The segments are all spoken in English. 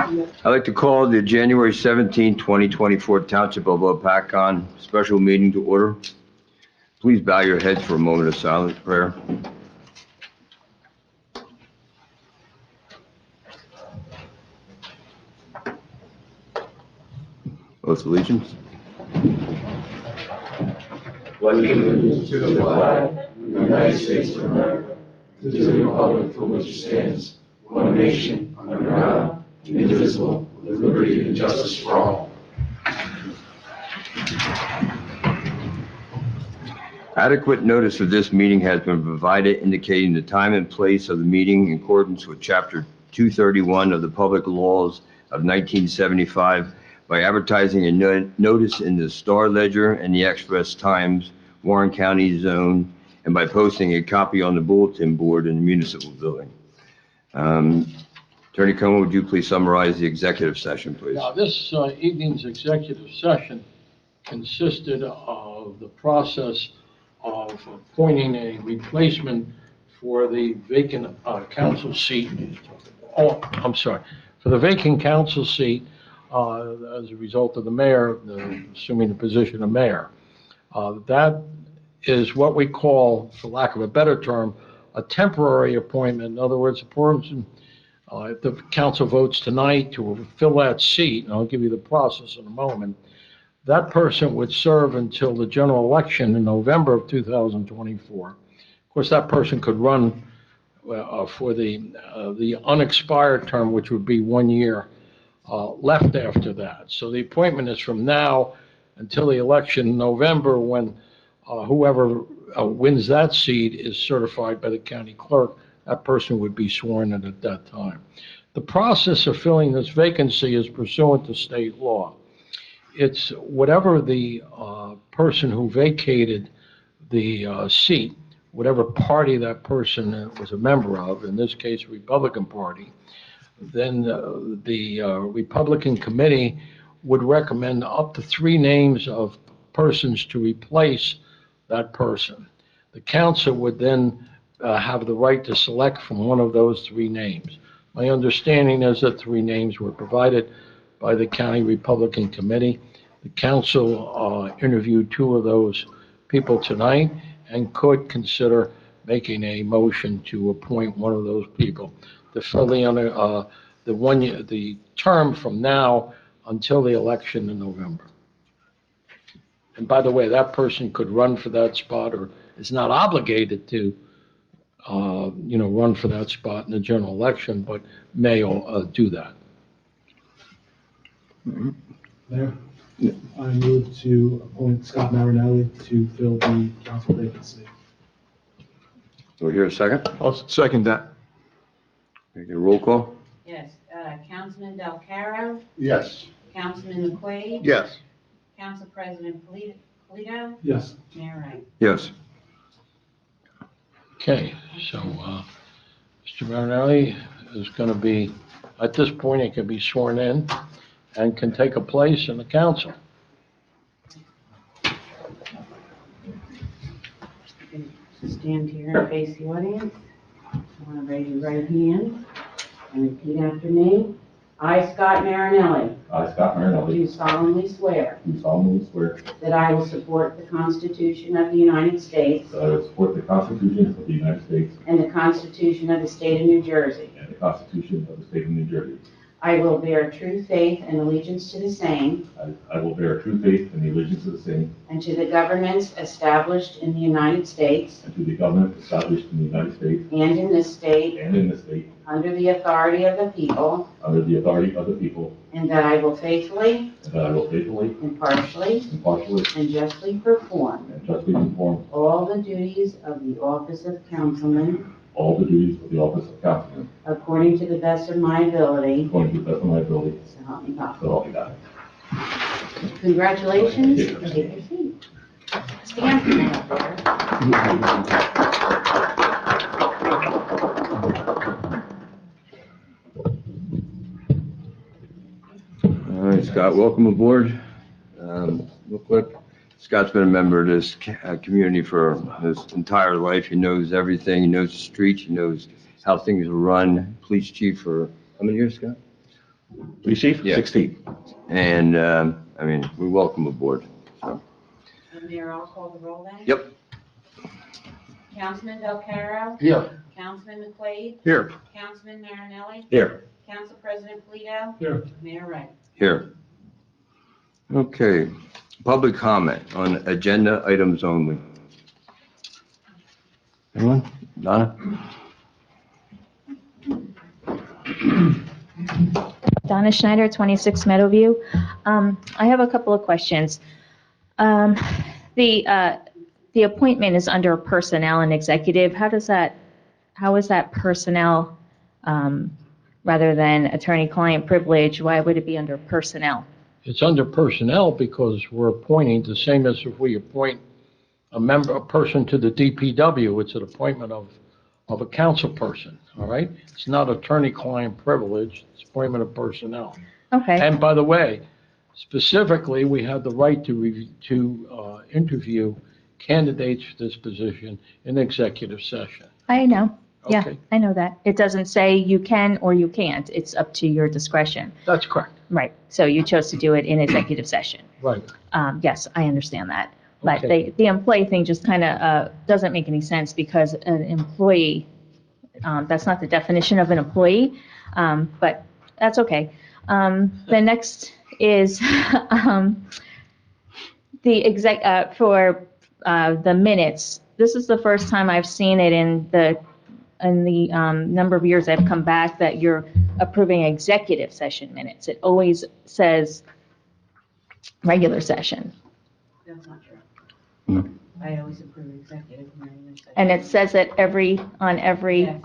I'd like to call the January 17, 2024 Township of Lopatcong special meeting to order. Please bow your heads for a moment of silent prayer. Oath of allegiance. Pledge allegiance to the flag of the United States of America, to the republic for which it stands, one nation, under God, indivisible, with liberty and justice for all. Adequate notice of this meeting has been provided indicating the time and place of the meeting in accordance with Chapter 231 of the Public Laws of 1975 by advertising a notice in the Star Ledger and the Express Times, Warren County Zone, and by posting a copy on the bulletin board in the municipal building. Attorney Cohen, would you please summarize the executive session, please? Now, this evening's executive session consisted of the process of appointing a replacement for the vacant council seat. Oh, I'm sorry. For the vacant council seat, as a result of the mayor, assuming the position of mayor. That is what we call, for lack of a better term, a temporary appointment. In other words, a person, if the council votes tonight to fill that seat, and I'll give you the process in a moment, that person would serve until the general election in November of 2024. Of course, that person could run for the unexpired term, which would be 1 year left after that. So the appointment is from now until the election in November, when whoever wins that seat is certified by the county clerk. That person would be sworn in at that time. The process of filling this vacancy is pursuant to state law. It's whatever the person who vacated the seat, whatever party that person was a member of, in this case, Republican Party, then the Republican committee would recommend up to 3 names of persons to replace that person. The council would then have the right to select from one of those 3 names. My understanding is that 3 names were provided by the county Republican committee. The council interviewed 2 of those people tonight and could consider making a motion to appoint one of those people to fill the term from now until the election in November. And by the way, that person could run for that spot, or is not obligated to, run for that spot in the general election, but may do that. Mayor, I move to appoint Scott Marinelli to fill the council vacancy. Do we hear a second? I'll second that. Make a roll call. Yes, Councilman Del Caro, Yes. Councilman McQuaid. Yes. Council President Polito, Yes. Mayor Wright. Yes. Okay, so Mr. Marinelli is going to be, at this point, he can be sworn in and can take a place in the council. Stand here and face the audience. I want to raise your right hand and repeat after me. I, Scott Marinelli, I, Scott Marinelli, do solemnly swear do solemnly swear that I will support the Constitution of the United States that I will support the Constitution of the United States and the Constitution of the State of New Jersey. and the Constitution of the State of New Jersey. I will bear true faith and allegiance to the same I will bear true faith and allegiance to the same, and to the governments established in the United States and to the government established in the United States and in this state and in this state, under the authority of the people, under the authority of the people, and that I will faithfully, and that I will faithfully, impartially, impartially, and justly perform and justly perform all the duties of the office of councilman all the duties of the office of councilman according to the best of my ability. according to the best of my ability, So help me God. so help me God. Congratulations. Take your seat. Stand for a minute there. All right, Scott, welcome aboard. Real quick, Scott's been a member of this community for his entire life. He knows everything. He knows the streets. He knows how things are run. Police chief for how many years, Scott? Police chief, Yeah. 16. And, I mean, we welcome aboard. So, And Mayor, I'll call the roll then? Yep. Councilman Belcaro? Here. Councilman McQuaid? Here. Councilman Marinelli? Here. Council President Polito? Here. Mayor Wright? Here. Okay, public comment on agenda items only. Anyone? Donna? Donna Schneider, 26 Meadowview. I have a couple of questions. The appointment is under personnel and executive. How is that personnel rather than attorney-client privilege? Why would it be under personnel? It's under personnel because we're appointing, the same as if we appoint a person to the DPW, it's an appointment of a council person, all right? It's not attorney-client privilege, it's appointment of personnel. Okay, And by the way, specifically, we have the right to interview candidates for this position in executive session. I know. Yeah, Okay. I know that. It doesn't say you can or you can't. It's up to your discretion. That's correct, Right. So you chose to do it in executive session. right. Yes, I understand that. But Okay. the employee thing just kind of doesn't make any sense because an employee, that's not the definition of an employee, but that's okay. The next is for the minutes. This is the first time I've seen it in the number of years I've come back that you're approving executive session minutes. It always says regular session. That's not true. Hmm. I always approve executive and regular session. And it says it on every, Yes,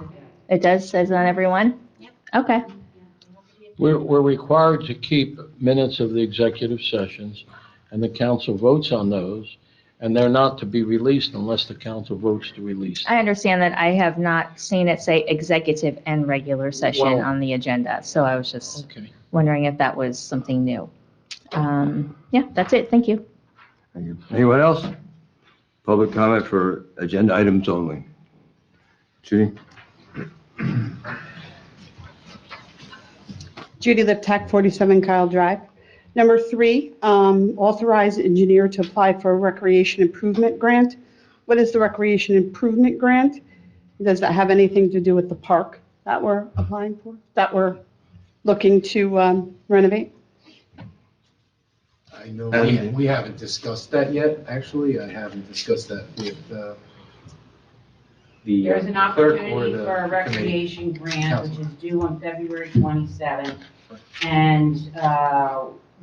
it does. says on every one? Yep. Okay, We're required to keep minutes of the executive sessions, and the council votes on those, and they're not to be released unless the council votes to release. I understand that. I have not seen it say executive and regular session Well- on the agenda, so I was just Okay. wondering if that was something new. Yeah, that's it. Thank you. Thank you. Anyone else? Public comment for agenda items only. Judy? Judy Liptak, 47 Kyle Drive. Number 3, authorize engineer to apply for a recreation improvement grant. What is the recreation improvement grant? Does that have anything to do with the park that we're applying for, that we're looking to renovate? I know we haven't discussed that yet, actually. I haven't discussed that with the There's an clerk or opportunity the for a committee. recreation grant, which Council. is due on February 27th. And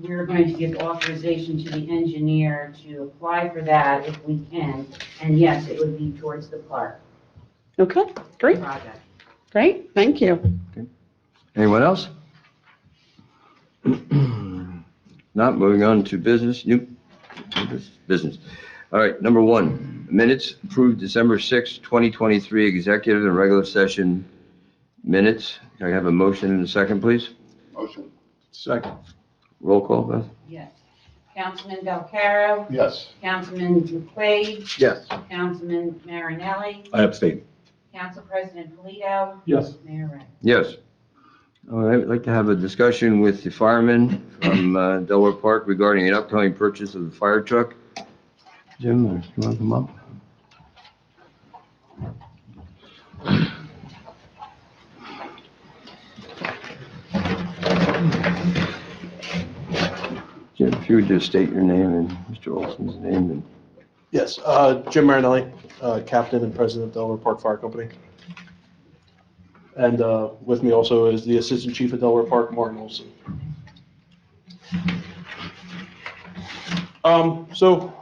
we're going to give authorization to the engineer to apply for that if we can. And yes, it would be towards the park Okay, great, project. great, thank you. Anyone else? Not moving on to business, new business. All right, number 1, minutes approved December 6, 2023, executive and regular session minutes. Can I have a motion in a second, please? Motion. Second. Roll call, Beth? Yes. Councilman Belcaro? Yes. Councilman McQuaid? Yes. Councilman Marinelli? I abstain. Council President Polito? Yes. Mayor Wright? Yes. All right, I'd like to have a discussion with the firemen from Delaware Park regarding an upcoming purchase of the fire truck. Jim, you want to come up? Jim, if you would just state your name and Mr. Olson's name and Yes, Jim Marinelli, Captain and President of Delaware Park Fire Company. And with me also is the Assistant Chief of Delaware Park, Martin Olson. So,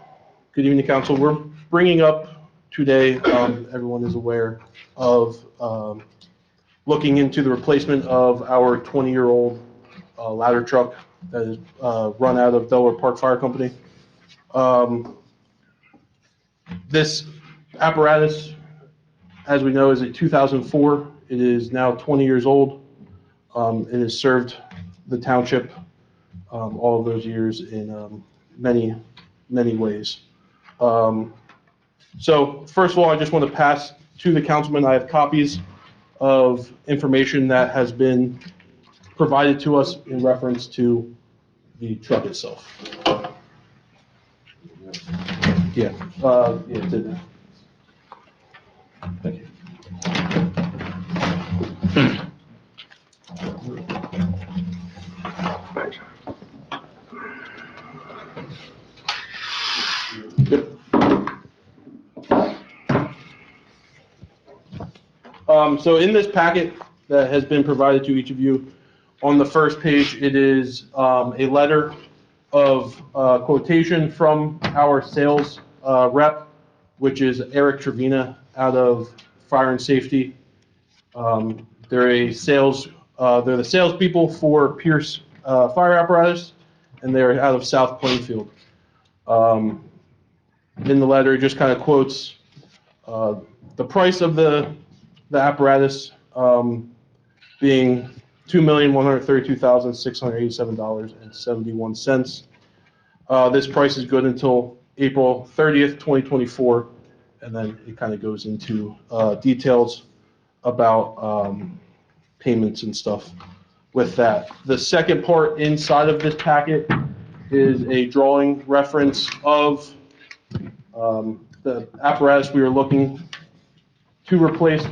good evening, Council. We're bringing up today, everyone is aware of looking into the replacement of our 20-year-old ladder truck that is run out of Delaware Park Fire Company. This apparatus, as we know, is a 2004. It is now 20 years old. It has served the township all of those years in many, many ways. So first of all, I just want to pass to the councilman. I have copies of information that has been provided to us in reference to the truck itself. Yeah, it's in there. Thank you. Yep. So in this packet that has been provided to each of you, on the first page, it is a letter of quotation from our sales rep, which is Eric Trevina out of Fire and Safety. They're the salespeople for Pierce Fire Apparatus, and they're out of South Plainfield. In the letter, it just kind of quotes the price of the apparatus being $2,132,687.71. This price is good until April 30th, 2024, and then it kind of goes into details about payments and stuff with that. The second part inside of this packet is a drawing reference of the apparatus we are looking to replace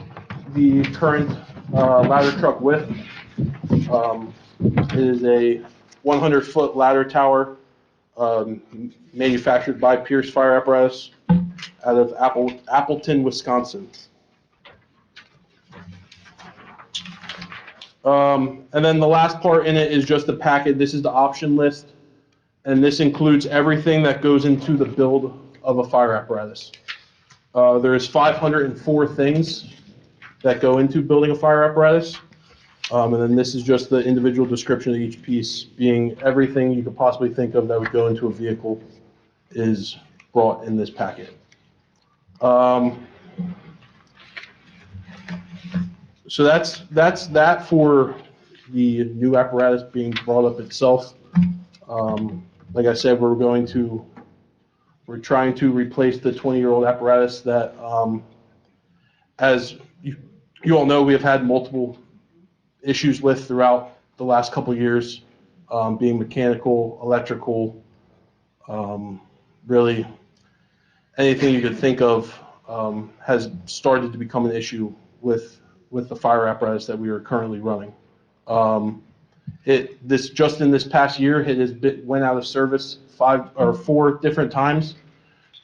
the current ladder truck with. It is a 100-foot ladder tower manufactured by Pierce Fire Apparatus out of Appleton, Wisconsin. And then the last part in it is just the packet. This is the option list, and this includes everything that goes into the build of a fire apparatus. There's 504 things that go into building a fire apparatus. And then this is just the individual description of each piece, being everything you could possibly think of that would go into a vehicle is brought in this packet. So that's that for the new apparatus being brought up itself. Like I said, we're trying to replace the 20-year-old apparatus that, as you all know, we have had multiple issues with throughout the last couple of years, being mechanical, electrical, really anything you could think of has started to become an issue with the fire apparatus that we are currently running. Just in this past year, it went out of service 5 or 4 different times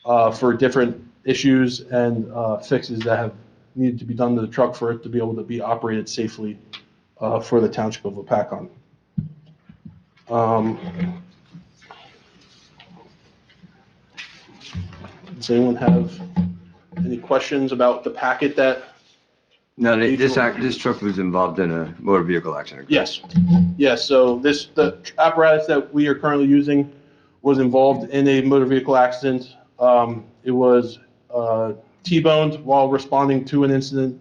for different issues and fixes that have needed to be done to the truck for it to be able to be operated safely for the Township of Lopatcong. Does anyone have any questions about the packet that? Now, this truck was involved in a motor vehicle accident? Correct? Yes. So the apparatus that we are currently using was involved in a motor vehicle accident. It was T-boned while responding to an incident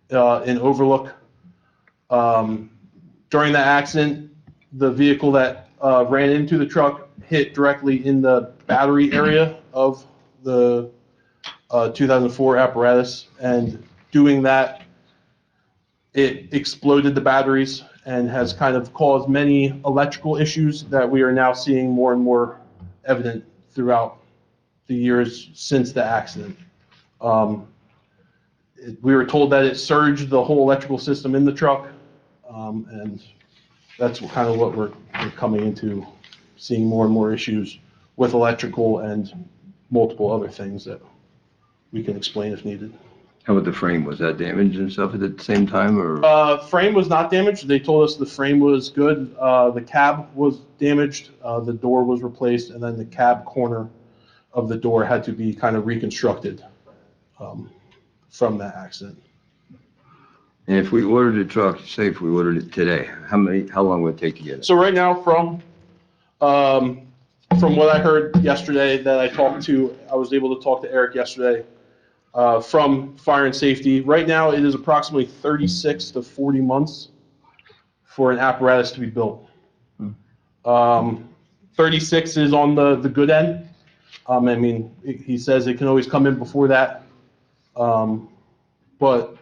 in Overlook. During that accident, the vehicle that ran into the truck hit directly in the battery area of the 2004 apparatus, and doing that, it exploded the batteries and has kind of caused many electrical issues that we are now seeing more and more evident throughout the years since the accident. We were told that it surged the whole electrical system in the truck, and that's kind of what we're coming into, seeing more and more issues with electrical and multiple other things that we can explain if needed. How about the frame? Was that damaged and stuff at the same time, or? Frame was not damaged. They told us the frame was good. The cab was damaged. The door was replaced, and then the cab corner of the door had to be kind of reconstructed from that accident. And if we ordered a truck, say if we ordered it today, how long would it take to get it? So right now, from what I heard yesterday, that I was able to talk to Eric yesterday from Fire and Safety. Right now, it is approximately 36 to 40 months for an apparatus to be built. 36 is on the good end. I mean, he says it can always come in before that, but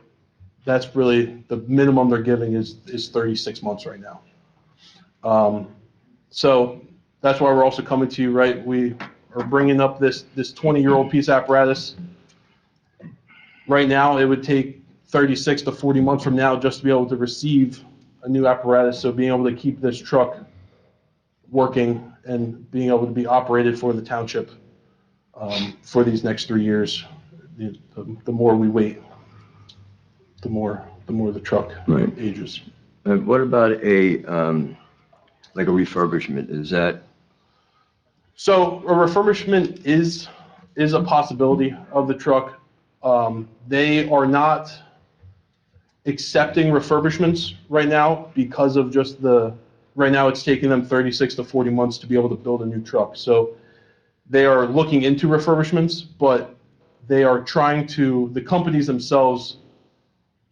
that's really the minimum they're giving is 36 months right now. So that's why we're also coming to you, right? We are bringing up this 20-year-old piece of apparatus. Right now, it would take 36 to 40 months from now just to be able to receive a new apparatus. So being able to keep this truck working and being able to be operated for the township for these next 3 years, the more we wait, the more the truck Right. ages. What about like a refurbishment? Is that, So a refurbishment is a possibility of the truck. They are not accepting refurbishments right now because of just right now it's taking them 36 to 40 months to be able to build a new truck. So they are looking into refurbishments, but they are the companies themselves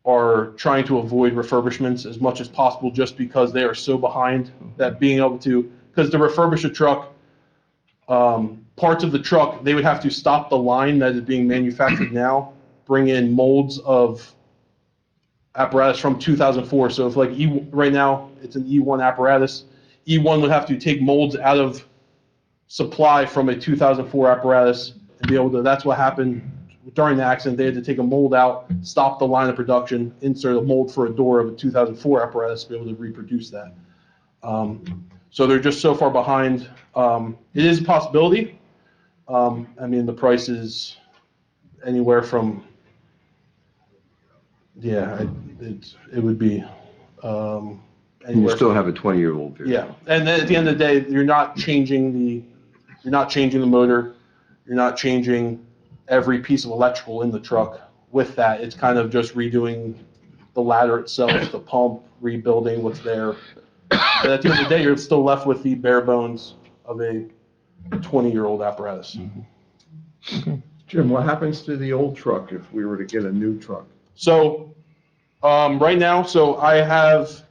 are trying to avoid refurbishments as much as possible just because they are so behind that being able to, because to refurbish a truck, parts of the truck, they would have to stop the line that is being manufactured now, bring in molds of apparatus from 2004. So if like right now it's an E1 apparatus, E1 would have to take molds out of supply from a 2004 apparatus and be able to, that's what happened during the accident. They had to take a mold out, stop the line of production, insert a mold for a door of a 2004 apparatus to be able to reproduce that. So they're just so far behind. It is a possibility. I mean, the price is anywhere from, yeah, it would be you anywhere. still have a 20-year-old vehicle? Yeah, and then at the end of the day, you're not changing the motor, you're not changing every piece of electrical in the truck. With that, it's kind of just redoing the ladder itself, the pump, rebuilding what's there. But at the end of the day, you're still left with the bare bones of a 20-year-old apparatus. Jim, what happens to the old truck if we were to get a new truck? So right now, so I have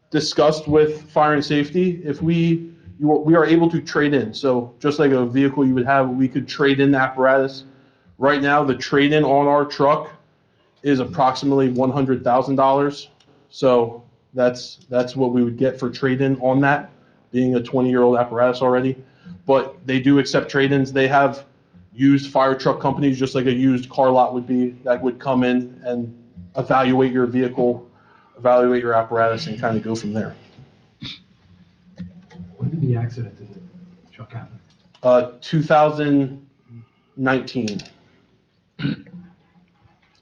discussed with fire and safety, if we are able to trade in. So just like a vehicle you would have, we could trade in the apparatus. Right now, the trade-in on our truck is approximately $100,000. So that's what we would get for trade-in on that, being a 20-year-old apparatus already. But they do accept trade-ins. They have used fire truck companies, just like a used car lot would be, that would come in and evaluate your vehicle, evaluate your apparatus, and kind of go from there. When did the accident in the truck happen? 2019.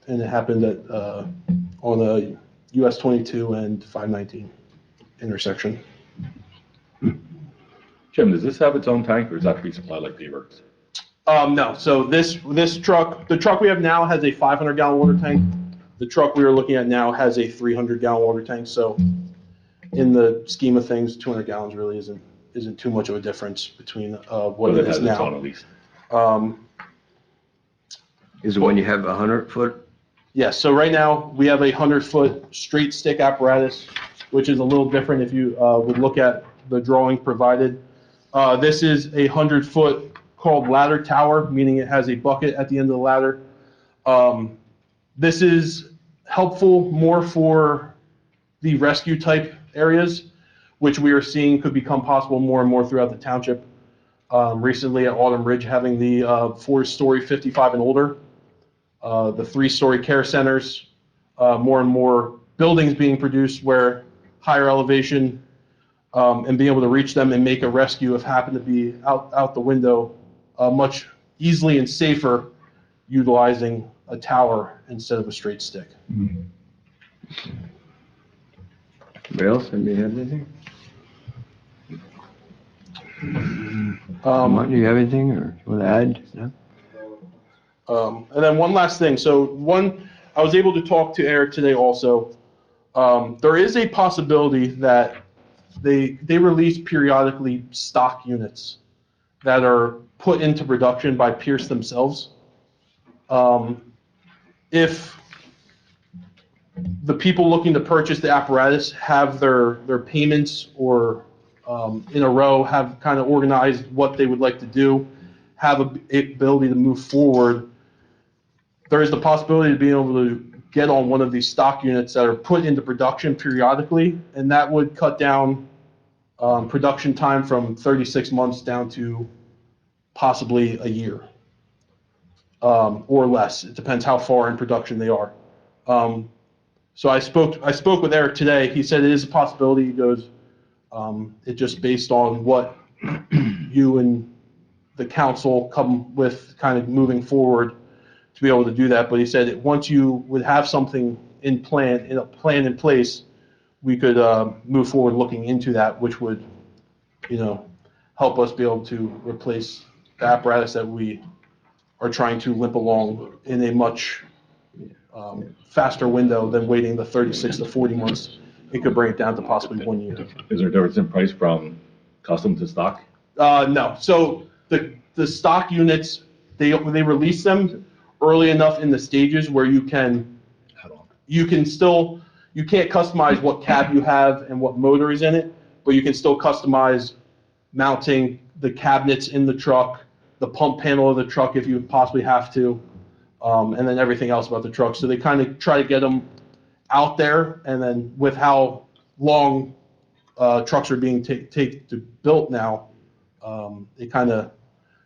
And it happened on the US 22 and 519 intersection. Jim, does this have its own tank, or is that pre-supplied like P-Works? No, so this truck, the truck we have now has a 500-gallon water tank. The truck we are looking at now has a 300-gallon water tank. So in the scheme of things, 200 gallons really isn't too much of a difference between what But it is has its own now. at least. Is it when you have a 100-foot? Yes, so right now, we have a 100-foot straight stick apparatus, which is a little different if you would look at the drawing provided. This is a 100-foot called ladder tower, meaning it has a bucket at the end of the ladder. This is helpful more for the rescue type areas, which we are seeing could become possible more and more throughout the township. Recently at Autumn Ridge, having the 4-story 55 and older, the 3-story care centers, more and more buildings being produced where higher elevation, and being able to reach them and make a rescue if happen to be out the window, much easily and safer utilizing a tower instead of a straight stick. Anybody else? Anybody have anything? Martin, do you have anything, or you want to add? No? And then one last thing. So I was able to talk to Eric today also. There is a possibility that they release periodically stock units that are put into production by Pierce themselves. If the people looking to purchase the apparatus have their payments or in a row, have kind of organized what they would like to do, have a ability to move forward, there is the possibility of being able to get on one of these stock units that are put into production periodically, and that would cut down production time from 36 months down to possibly a year, or less. It depends how far in production they are. So I spoke with Eric today. He said it is a possibility. He goes, it just based on what you and the council come with kind of moving forward to be able to do that. But he said that once you would have something in a plan in place, we could move forward looking into that, which would, help us be able to replace the apparatus that we are trying to limp along in a much faster window than waiting the 36 to 40 months. It could bring it down to possibly 1 year. Is there a difference in price from custom to stock? No. So the stock units, they release them early enough in the stages where you can't customize what cab you have and what motor is in it, but you can still customize mounting the cabinets in the truck, the pump panel of the truck if you possibly have to, and then everything else about the truck. So they kind of try to get them out there, and then with how long trucks are being built now,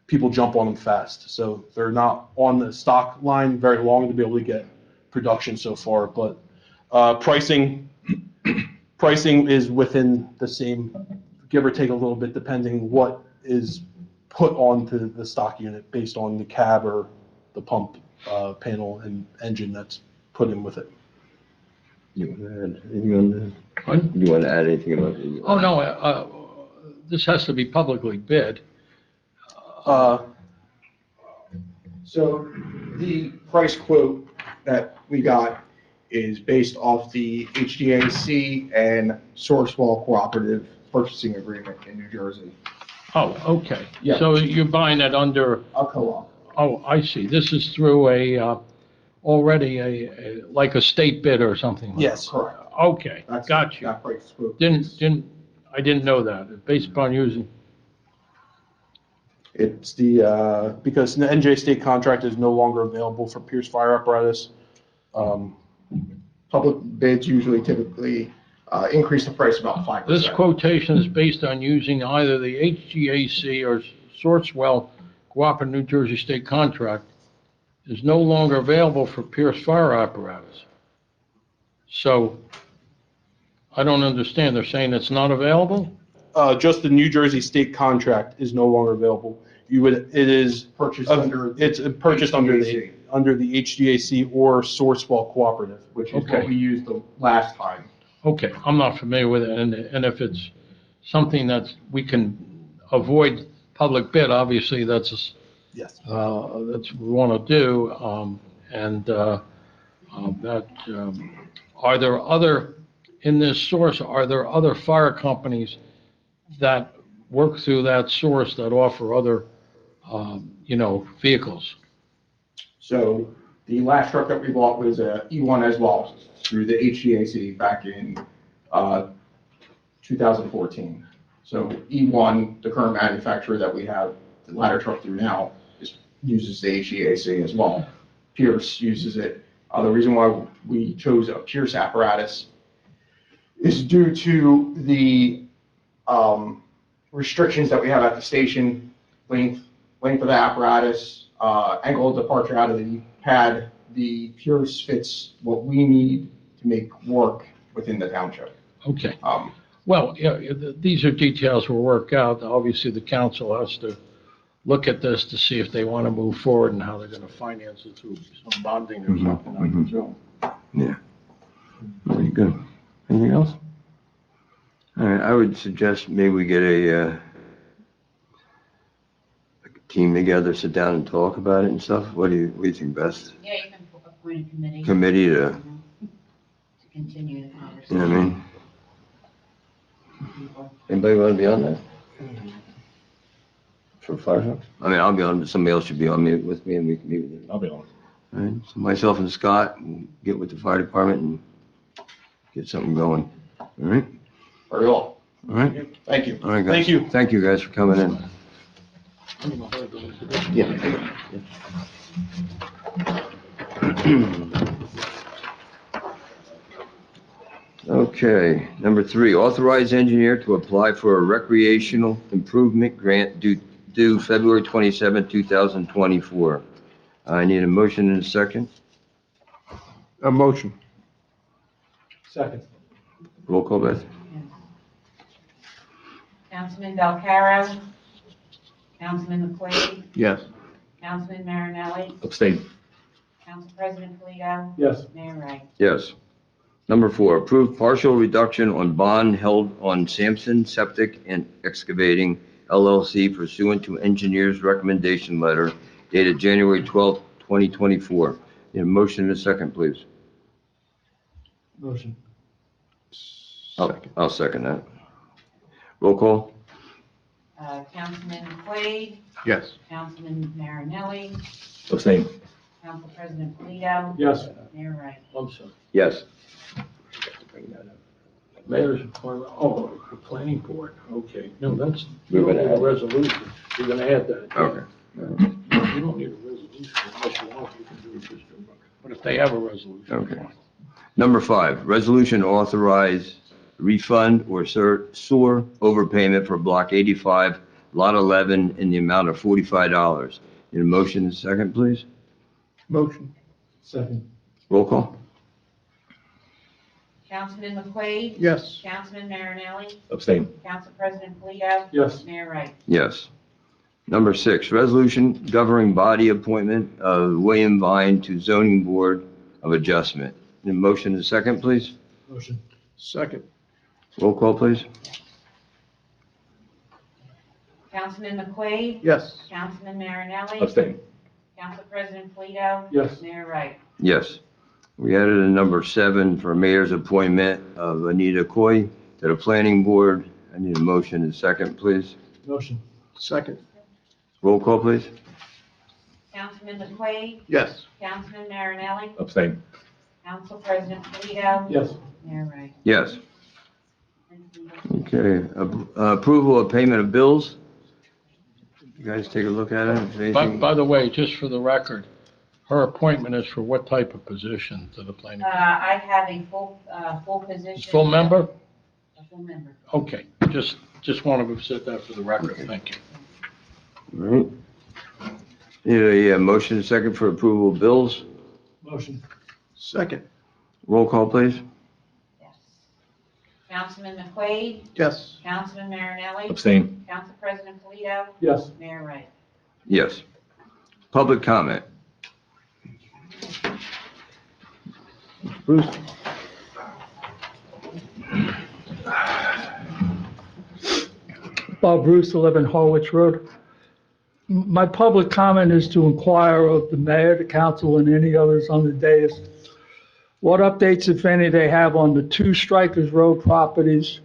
people jump on them fast. So they're not on the stock line very long to be able to get production so far, but pricing is within the same, give or take a little bit, depending what is put onto the stock unit based on the cab or the pump panel and engine that's put in with it. You want to add anything on that? You want to add anything about it? Oh, no, this has to be publicly bid. So the price quote that we got is based off the HDAC and Sourcewell Cooperative Purchasing Agreement in New Jersey. Oh, okay. Yeah. So you're buying it under, A co-op. oh, I see. This is through already like a state bid or something? like Yes. Correct. that? Okay, That's got you. that price quote. I didn't know that. Based upon using, It's the, Because the NJ state contract is no longer available for Pierce fire apparatus. public bids typically increase the price about 5%. this quotation is based on using either the HGAC or Sourcewell Cooperative New Jersey State contract, is no longer available for Pierce fire apparatus. So, I don't understand. They're saying it's not available? Just the New Jersey state contract is no longer available. It's purchased under the HDAC or Sourcewell Cooperative. Which is Okay. what we used the last time. Okay, I'm not familiar with it, and if it's something that we can avoid public bid, obviously that's, Yes. that's what we want to do, are there other, in this source, are there other fire companies that work through that source that offer other, vehicles? So the last truck that we bought was a E1 as well, through the HGAC back in 2014. So E1, the current manufacturer that we have the ladder truck through now, uses the HGAC as well. Pierce uses it. The reason why we chose a Pierce apparatus is due to the restrictions that we have at the station, length of the apparatus, angle of departure out of the pad. The Pierce fits what we need to make work within the township. Okay. Well, these are details we'll work out. Obviously, the council has to look at this to see if they want to move forward and how they're going to finance it through some bonding or something, I presume. Yeah. Very good. Anything else? All right, I would suggest maybe we get a team together, sit down and talk about it and stuff. What do you think best? Yeah, you can appoint a committee. Committee to, To continue the you know conversation. what I mean? Anybody want to be on that? For fire trucks? I mean, I'll be on, but somebody else should be on with me and we can meet with them. I'll be on. All right, so myself and Scott will get with the fire department and get something going. All right? Very well. All right? Thank you. All right, guys. Thank you. Thank you guys for coming in. Yeah. Okay. Okay, number 3, authorize engineer to apply for a recreational improvement grant due February 27, 2024. I need a motion and a second. A motion. Second. Roll call, Beth. Councilman Belcarro, Councilman McQuaid, Yes. Councilman Marinelli, Abstain. Council President Polito, Yes. Mayor Wright. Yes. Number 4, approve partial reduction on bond held on Sampson Septic and Excavating LLC pursuant to engineer's recommendation letter dated January 12, 2024. Need a motion and a second, please. Motion. I'll second that. Roll call? Councilman McQuaid, Yes. Councilman Marinelli, Abstain. Council President Polito, Yes. Mayor Wright. I'm sorry. Yes. Mayor's appointment, oh, the planning board, okay. No, that's, We're you don't gonna need a add- resolution. You're gonna add that. Okay. You don't need a resolution unless you want, you can do it just, but if they have a resolution. Okay. Number 5, resolution authorize refund or sewer overpayment for Block 85, Lot 11, in the amount of $45. Need a motion and a second, please? Motion. Second. Roll call? Councilman McQuaid, Yes. Councilman Marinelli, Abstain. Council President Polito, Yes. Mayor Wright. Yes. Number 6, resolution governing body appointment of William Vine to Zoning Board of Adjustment. Need a motion and a second, please? Motion. Second. Roll call, please? Councilman McQuaid, Yes. Councilman Marinelli, Abstain. Council President Polito, Yes. Mayor Wright. Yes. We added a number 7 for mayor's appointment of Anita Coy to the planning board. I need a motion and a second, please. Motion. Second. Roll call, please? Councilman McQuaid, Yes. Councilman Marinelli, Abstain. Council President Polito, Yes. Mayor Wright. Yes. Okay. Approval of payment of bills. You guys take a look at it. If anything- By the way, just for the record, her appointment is for what type of position to the planning? I have a full position. Full member? A full member. Okay, just wanted to set that for the record, thank you. All right. Need a motion and second for approval of bills. Motion. Second. Roll call, please. Yes. Councilman McQuaid, Yes. Councilman Marinelli, Abstain. Council President Polito, Yes. Mayor Wright. Yes. Public comment. Bruce. Bob Bruce, 11 Harwich Road. My public comment is to inquire of the mayor, the council, and any others on the dais, what updates, if any, they have on the 2 Strikers Road properties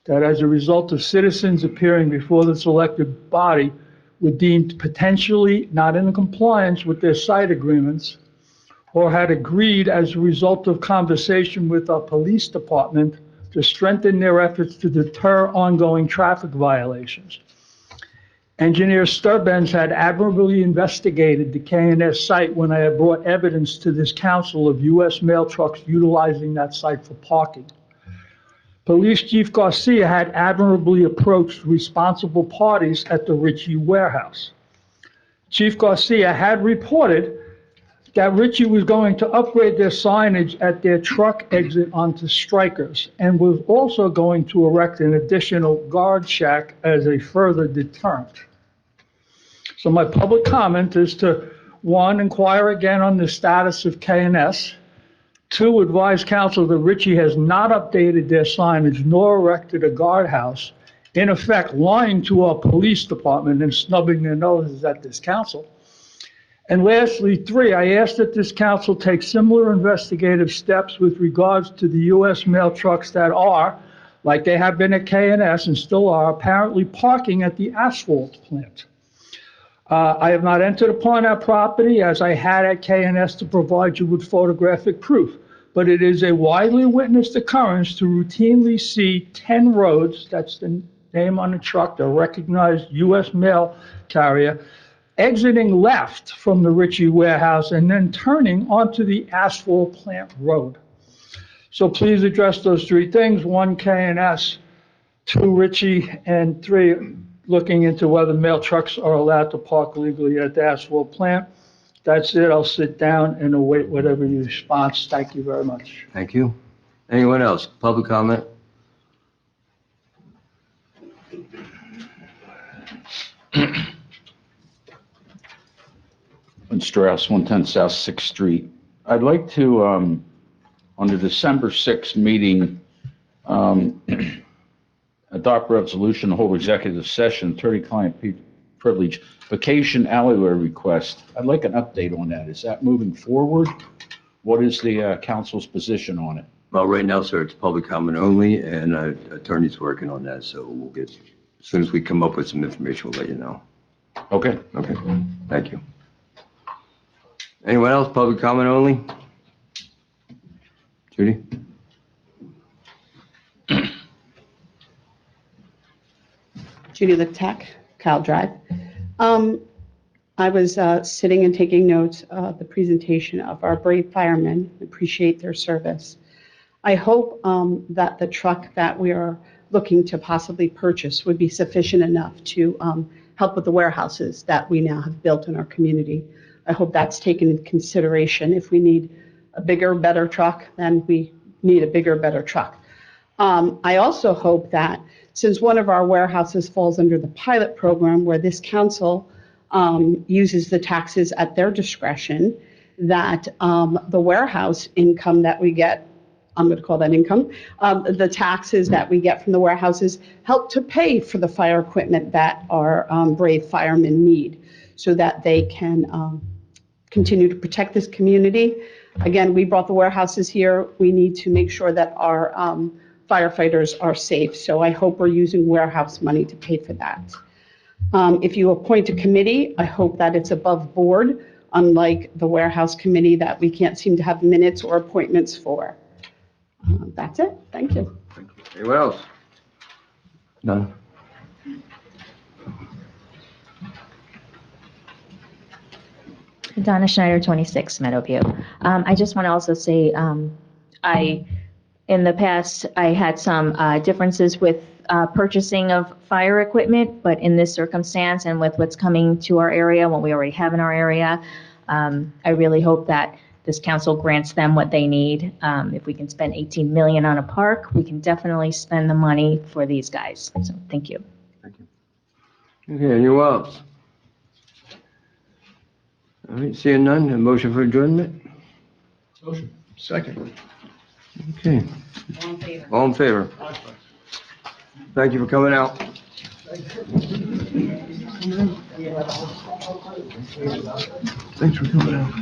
that, as a result of citizens appearing before the selected body, were deemed potentially not in compliance with their site agreements, or had agreed as a result of conversation with our police department to strengthen their efforts to deter ongoing traffic violations. Engineer Sturbens had admirably investigated the K&S site when I had brought evidence to this council of U.S. mail trucks utilizing that site for parking. Police Chief Garcia had admirably approached responsible parties at the Ritchie warehouse. Chief Garcia had reported that Ritchie was going to upgrade their signage at their truck exit onto Strikers and was also going to erect an additional guard shack as a further deterrent. So my public comment is to, 1, inquire again on the status of K&S. 2, advise council that Ritchie has not updated their signage nor erected a guardhouse, in effect lying to our police department and snubbing their noses at this council. And lastly, 3, I ask that this council take similar investigative steps with regards to the U.S. mail trucks that are, like they have been at K&S and still are, apparently parking at the asphalt plant. I have not entered upon that property as I had at K&S to provide you with photographic proof, but it is a widely witnessed occurrence to routinely see 10 roads, that's the name on the truck, the recognized U.S. mail carrier, exiting left from the Ritchie warehouse and then turning onto the asphalt plant road. So please address those three things, 1 K&S, 2 Ritchie, and 3, looking into whether mail trucks are allowed to park legally at the asphalt plant. That's it. I'll sit down and await whatever your response. Thank you very much. Thank you. Anyone else? Public comment? And Strauss, 110 South 6th Street. I'd like to, on the December 6th meeting, adopt resolution to hold executive session, attorney-client privilege, vacation alleyway request. I'd like an update on that. Is that moving forward? What is the council's position on it? Well, right now, sir, it's public comment only, and attorney's working on that, so we'll get, as soon as we come up with some information, we'll let you know. Okay. Okay, thank you. Anyone else? Public comment only? Judy? Judy Lichtek, Kyle Drive. I was sitting and taking notes of the presentation of our brave firemen. Appreciate their service. I hope that the truck that we are looking to possibly purchase would be sufficient enough to help with the warehouses that we now have built in our community. I hope that's taken into consideration. If we need a bigger, better truck, then we need a bigger, better truck. I also hope that since one of our warehouses falls under the pilot program where this council uses the taxes at their discretion, that the warehouse income that we get, I'm going to call that income, the taxes that we get from the warehouses help to pay for the fire equipment that our brave firemen need so that they can continue to protect this community. Again, we brought the warehouses here. We need to make sure that our firefighters are safe. So I hope we're using warehouse money to pay for that. If you appoint a committee, I hope that it's above board, unlike the warehouse committee that we can't seem to have minutes or appointments for. That's it. Thank you. Anyone else? None? Donna Schneider, 26 Meadowview. I just want to also say, in the past, I had some differences with purchasing of fire equipment, but in this circumstance and with what's coming to our area, what we already have in our area, I really hope that this council grants them what they need. If we can spend 18 million on a park, we can definitely spend the money for these guys. So thank you. Thank you. Okay, anyone else? All right, seeing none, a motion for adjournment? Motion. Second. Okay, All in favor? all in favor? Thank you for coming out. Thanks for coming out.